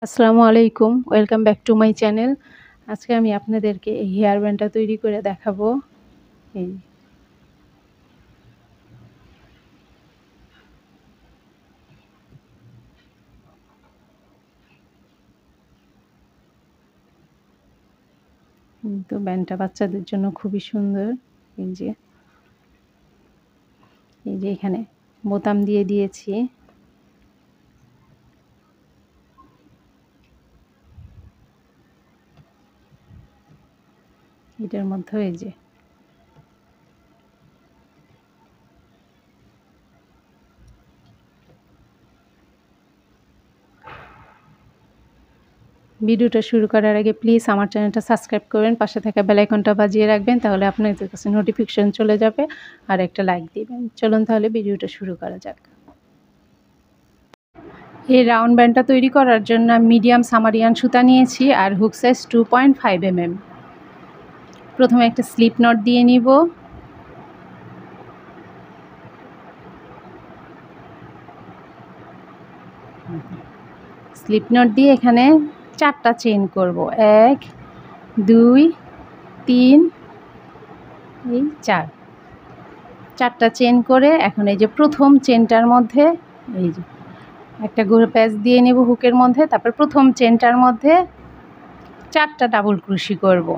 আসসালামু আলাইকুম, welcome back to my channel. আজকে আমি আপনাদেরকে এই হেয়ার ব্যান্ডটা তৈরি করে দেখাবো। এই তো ব্যান্ডটা বাচ্চাদের জন্য খুবই সুন্দর। এই যে এখানে বোতাম দিয়ে দিয়েছি। এটার মধ্যে এই যে ভিডিওটা শুরু করার আগে প্লিজ আমার চ্যানেলটা সাবস্ক্রাইব করবেন, পাশে থাকা বেল আইকনটা বাজিয়ে রাখবেন, তাহলে আপনাদের কাছে নোটিফিকেশন চলে যাবে। আর একটা লাইক দিবেন। চলুন তাহলে ভিডিওটা শুরু করা যাক। এই রাউন্ড ব্যান্ডটা তৈরি করার জন্য মিডিয়াম সামারিয়ান সুতা নিয়েছি আর হুক সাইজ 2.5 mm। প্রথমে একটা স্লিপ নট দিয়ে নিব। স্লিপ নট দিয়ে এখানে 4টা চেইন করব। 1 2 3 এই 4টা চেইন করে এখন এই যে প্রথম চেনটার মধ্যে এই যে একটা গোল প্যাচ দিয়ে নেব হুকের মধ্যে। তারপর প্রথম চেনটার মধ্যে 4টা ডাবল ক্রোশি করব।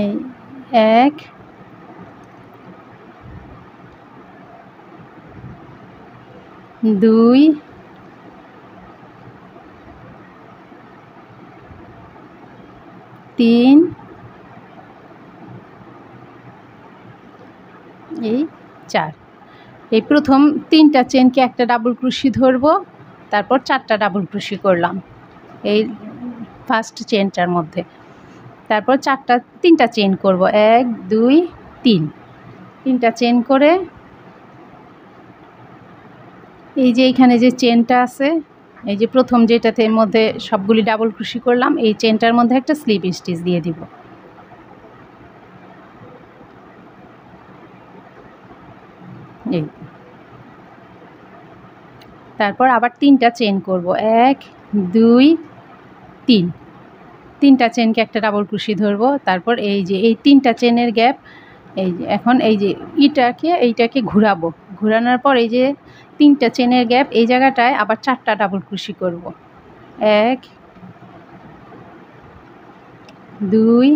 এই 1 2 3 এই 4। এই প্রথম 3টা চেনকে একটা ডাবল ক্রোশি ধরব, তারপর 4টা ডাবল ক্রোশি করলাম এই ফার্স্ট চেনটার মধ্যে। তারপর 3টা চেন করব। 1 2 3 3টা চেন করে এই যে এখানে যে চেনটা আছে, এই যে প্রথম যেটাতে এর মধ্যে সবগুলি ডাবল ক্রোশি করলাম, এই চেনটার মধ্যে একটা স্লিপ স্টিচ দিয়ে দিব। এই তারপর আবার 3টা চেন করব। 1 2 3 3টা চেনকে একটা ডাবল ক্রোশি ধরব। তারপর এই যে এই 3টা চেনের গ্যাপ, এই যে এখন এই যে এইটাকে ঘোরাবো। ঘোরানোর পর এই যে 3টা চেনের গ্যাপ এই জায়গাটায় আবার 4টা ডাবল ক্রোশি করব। 1 2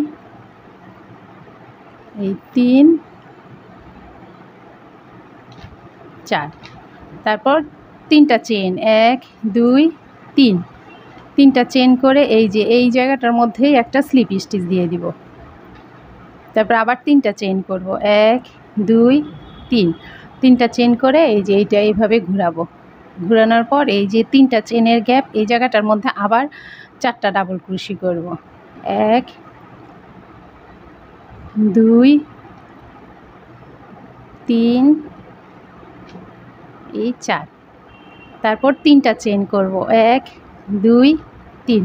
এই 3 4। তারপর 3টা চেন 1 2 3 3টা চেন করে এই যে এই জায়গাটার মধ্যেই একটা স্লিপ স্টিচ দিয়ে দিব। তারপর আবার 3টা চেন করব। 1 2 3 3টা চেন করে এই যে এইটা এইভাবে ঘোরাবো। ঘোরানোর পর এই যে 3টা চেনের গ্যাপ এই জায়গাটার মধ্যে আবার 4টা ডাবল ক্রোশি করব। 1 2 3 এই 4। তারপর 3টা চেন করব। 1 2 3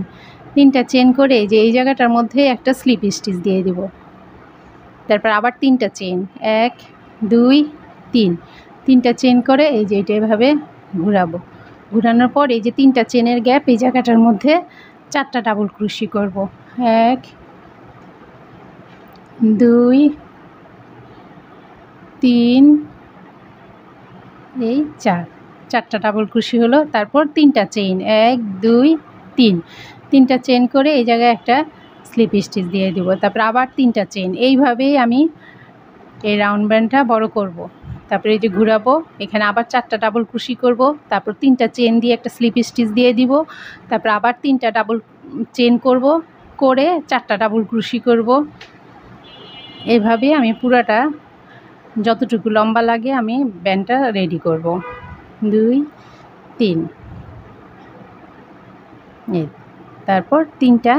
3টা চেন করে এই যে এই জায়গাটার মধ্যে একটা স্লিপ স্টিচ দিয়ে দিব। তারপর আবার 3টা চেন 1 2 3 3টা চেন করে এই যে এটা এভাবে ঘোরাবো। ঘোরানোর পর এই যে 3টা চেনের গ্যাপ এই জায়গাটার মধ্যে 4টা ডাবল ক্রোশি করব। 1 2 3 এই 4টা ডাবল ক্রোশি হলো। তারপর 3টা চেইন 1 2 3 3টা চেন করে এই জায়গায় একটা স্লিপ স্টিচ দিয়ে দিব। তারপর আবার 3টা চেন। এইভাবেই আমি এই রাউন্ড ব্যান্ডটা বড় করব। তারপরে এই যে ঘোরাবো, এখানে আবার 4টা ডাবল ক্রোশি করব। তারপর 3টা চেন দিয়ে একটা স্লিপ স্টিচ দিয়ে দিব। তারপর আবার 3টা ডাবল চেন করব, করে 4টা ডাবল ক্রোশি করব। এভাবেই আমি পুরাটা যতটুকু লম্বা লাগে আমি ব্যান্ডটা রেডি করব। 2 3 এই তারপর 3টা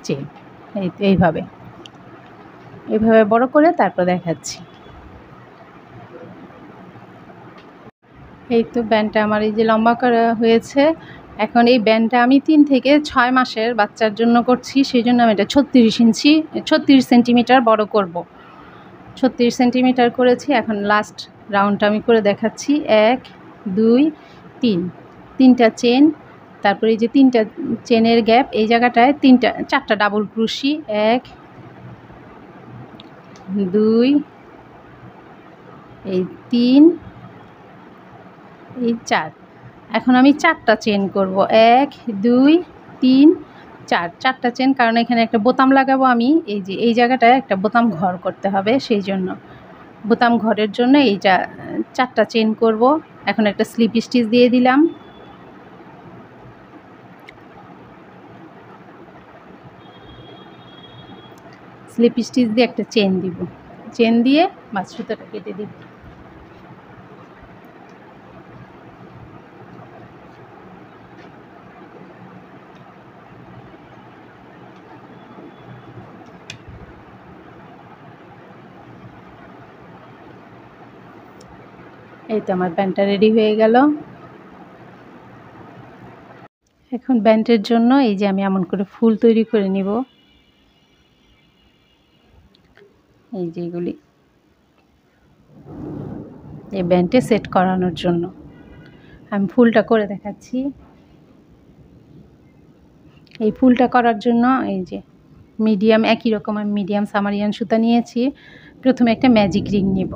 চেন এইভাবে বড় করে তারপর দেখাচ্ছি। এই তো ব্যান্ডটা আমার এই যে লম্বা করা হয়েছে। এখন এই ব্যান্ডটা আমি 3 থেকে 6 মাসের বাচ্চার জন্য করছি, সেই জন্য আমি এটা 36 সেন্টিমিটার বড় করব। 36 সেন্টিমিটার করেছি। এখন লাস্ট রাউন্ডটা আমি করে দেখাচ্ছি। 1 2 3 তিনটা চেন, তারপরে এই যে তিনটা চেনের গ্যাপ এই জায়গাটায় চারটা ডাবল ক্রোশি, 1 2 এই 3 এই 4। এখন আমি চারটা চেন করব, 1 2 3 4, চারটা চেন, কারণ এখানে একটা বোতাম লাগাবো আমি, এই যে এই জায়গাটায় একটা বোতাম ঘর করতে হবে, সেই জন্য বোতাম ঘরের জন্য এইটা চারটা চেন করব। এখন একটা স্লিপ স্টিচ দিয়ে দিলাম, স্লিপ স্টিচ দিয়ে একটা চেন দিব, চেন দিয়ে মাছ সুতোটা কেটে দিব। এই তো আমার প্যান্টটা রেডি হয়ে গেল। এখন ব্যান্ডের জন্য এই যে আমি এমন করে ফুল তৈরি করে নিব, এই যে এগুলি এই ব্যান্ডে সেট করানোর জন্য আমি ফুলটা করে দেখাচ্ছি। এই ফুলটা করার জন্য এই যে মিডিয়াম, একই রকম আমি মিডিয়াম সামারিয়ান সুতা নিয়েছি। প্রথমে একটা ম্যাজিক রিং নেব,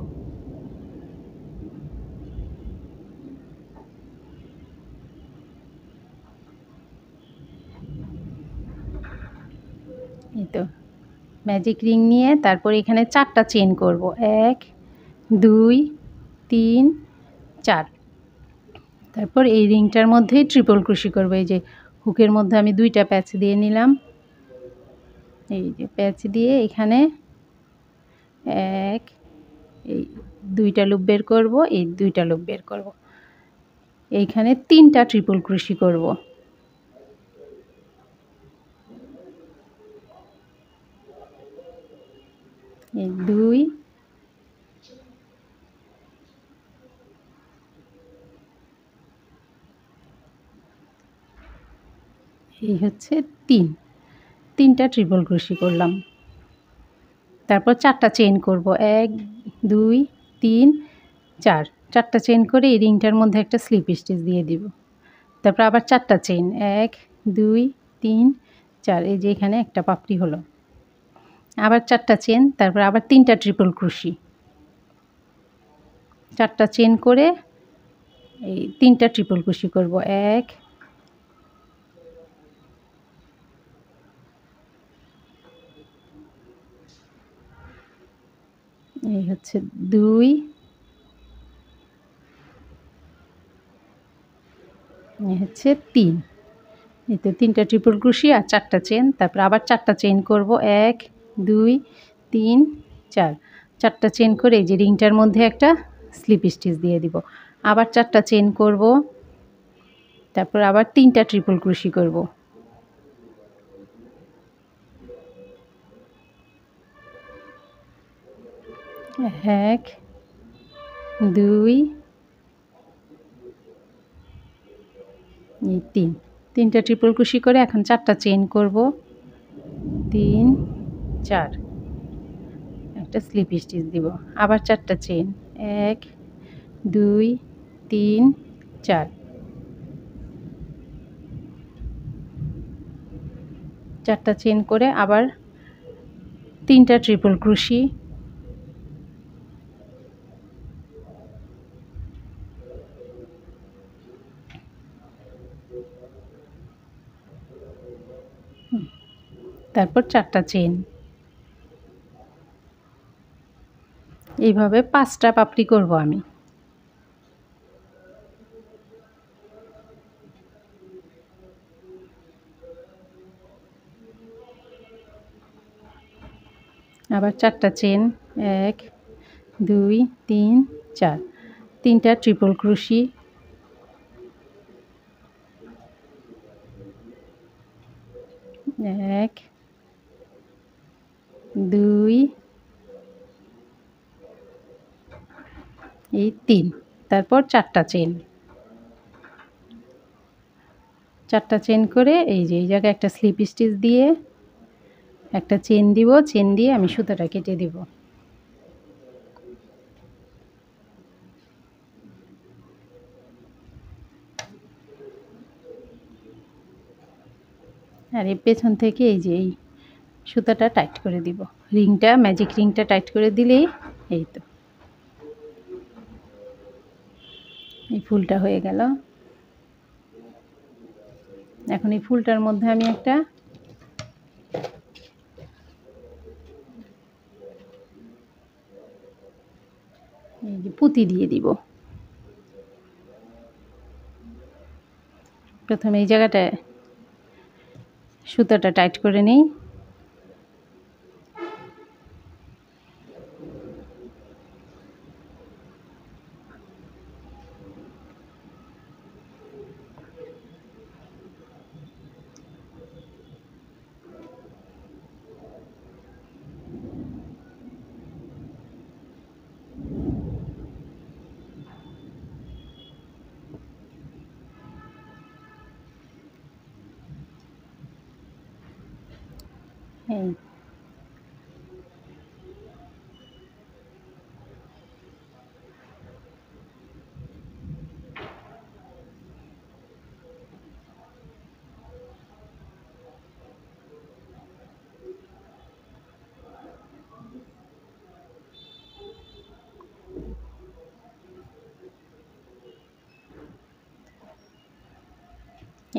এই তো ম্যাজিক রিং নিয়ে তারপর এখানে চারটা চেন করব, 1 2 3 4। তারপর এই রিংটার মধ্যেই ট্রিপল ক্রোশি করব। এই যে হুকের মধ্যে আমি দুইটা প্যাচ দিয়ে নিলাম, এই যে প্যাচ দিয়ে এখানে 1 এই দুইটা লুপ বের করব, এই দুইটা লুপ বের করব, এইখানে তিনটা ট্রিপল ক্রোশি করব। এই 2 এই হচ্ছে 3টা ট্রিপল ক্রোশি করলাম। তারপর চারটা চেইন করব, 1 2 3 4, চারটা চেইন করে এই রিংটার মধ্যে একটা স্লিপ স্টিচ দিয়ে দিব। তারপর আবার চারটা চেইন, 1 2 3 4, এই যে এখানে একটা পাপড়ি হলো। আবার চারটা চেন, তারপর আবার তিনটা ট্রিপল ক্রোশি, চারটা চেন করে এই তিনটা ট্রিপল ক্রোশি করব, 1 এই হচ্ছে 2 এই হচ্ছে 3, এই তো তিনটা ট্রিপল ক্রোশি আর চারটা চেন। তারপর আবার চারটা চেন করব, 1 2 3 4, চারটা চেন করে এই যে রিংটার মধ্যে একটা স্লিপ স্টিচ দিয়ে দিব। আবার চারটা চেন করব, তারপর আবার তিনটা ট্রিপল ক্রোশি করব, 1 2 এই 3, তিনটা ট্রিপল ক্রোশি করে এখন চারটা চেন করব, 3 4, একটা স্লিপ স্টিচ দিব। আবার চারটা চেন, 1 2 3 4, চারটা চেন করে আবার তিনটা ট্রিপল ক্রোশি, তারপর চারটা চেন। এইভাবে 5টা পাপড়ি করব আমি। আবার চারটা চেন, 1 2 3 4, তিনটা ট্রিপল ক্রোশি, এক 2 এই 3, তারপর চারটা চেন, চারটা চেন করে এই যে এই জায়গায় একটা স্লিপ স্টিচ দিয়ে একটা চেন দিব, চেন দিয়ে আমি সুতাটা কেটে দিব। আর এই পেছন থেকে এই যে এই সুতাটা টাইট করে দিব, রিংটা ম্যাজিক রিংটা টাইট করে দিলেই এই তো এই ফুলটা হয়ে গেল। এখন এই ফুলটার মধ্যে আমি একটা এই যে পুঁতি দিয়ে দিব। প্রথমে এই জায়গাটায় সুতাটা টাইট করে নিই। এই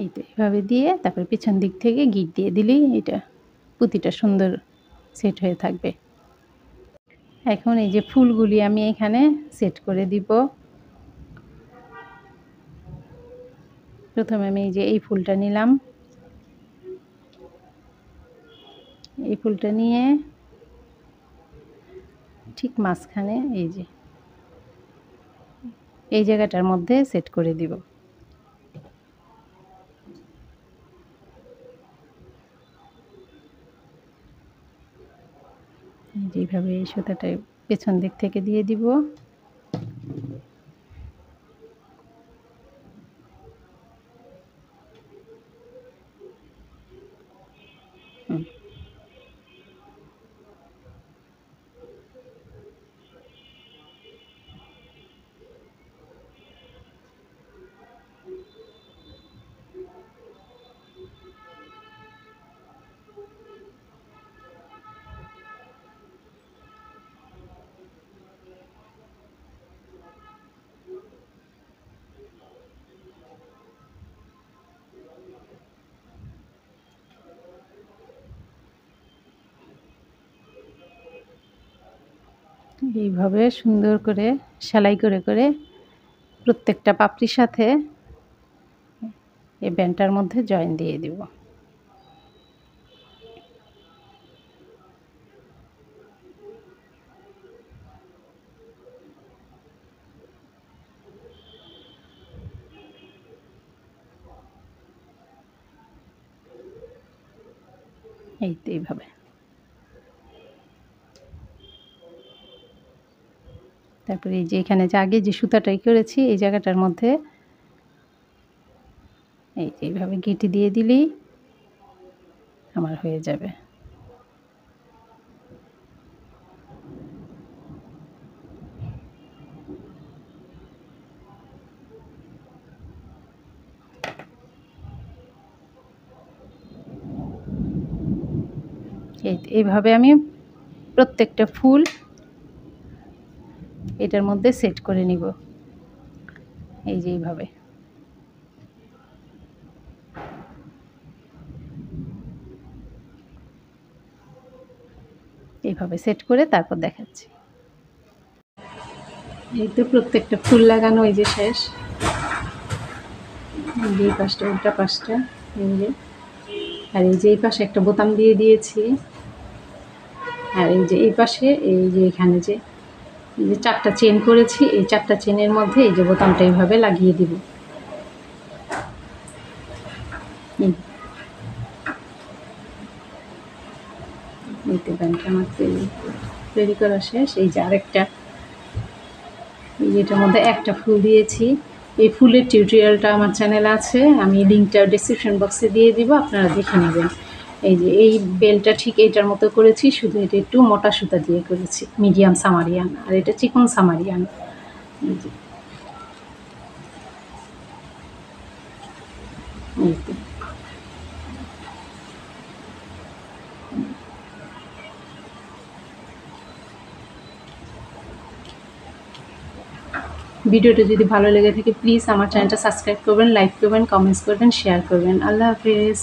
এই তো এভাবে দিয়ে তারপর পিছন দিক থেকে গিট দিয়ে দিলেই এটা পুঁতিটা সুন্দর সেট হয়ে থাকবে। এখন এই যে ফুলগুলি আমি এখানে সেট করে দিব। প্রথমে আমি এই যে এই ফুলটা নিলাম, এই ফুলটা নিয়ে ঠিক মাঝখানে এই যে এই জায়গাটার মধ্যে সেট করে দিব। এইভাবে এই সুতাটা পেছন দিক থেকে দিয়ে দিব। এইভাবে সুন্দর করে সেলাই করে করে প্রত্যেকটা পাপড়ির সাথে এই ব্যান্ডটার মধ্যে জয়েন দিয়ে দিব। এই তো এইভাবে। তারপরে এই যে এখানে যে আগে যে সুতাটাই করেছি এই জায়গাটার মধ্যে এই যে এইভাবে গিটি দিয়ে দিলেই আমার হয়ে যাবে। এইভাবে আমি প্রত্যেকটা ফুল এটার মধ্যে সেট করে নিব। এই যে এইভাবে এইভাবে সেট করে তারপর দেখাচ্ছি। এই তো প্রত্যেকটা ফুল লাগানো এই যে শেষ। এই পাশটা উল্টা পাশটা এই যে, আর এই যে এই পাশে একটা বোতাম দিয়ে দিয়েছি। আর এই যে এই পাশে এই যে এখানে যে এই যে 4টা চেন করেছি এই 4টা চেনের মধ্যে এই যে বোতামটা এইভাবে লাগিয়ে দিব। এই তো ব্যান্ডটা আমার তৈরি করা শেষ। এই যে আরেকটা এই যেটার মধ্যে একটা ফুল দিয়েছি। এই ফুলের টিউটোরিয়ালটা আমার চ্যানেলে আছে, আমি লিঙ্কটা ডেসক্রিপশন বক্সে দিয়ে দিব, আপনারা দেখে নেবেন। এই যে এই বেলটা ঠিক এইটার মতো করেছি, শুধু এটা একটু মোটা সুতা দিয়ে করেছি, মিডিয়াম সামারিয়ান, আর এটা চিকন সামারিয়ান। এই যে এই তো ভিডিওটা যদি ভালো লেগে থাকে প্লিজ আমার চ্যানেলটা সাবস্ক্রাইব করবেন, লাইক করবেন, কমেন্টস করবেন, শেয়ার করবেন। আল্লাহ হাফেজ।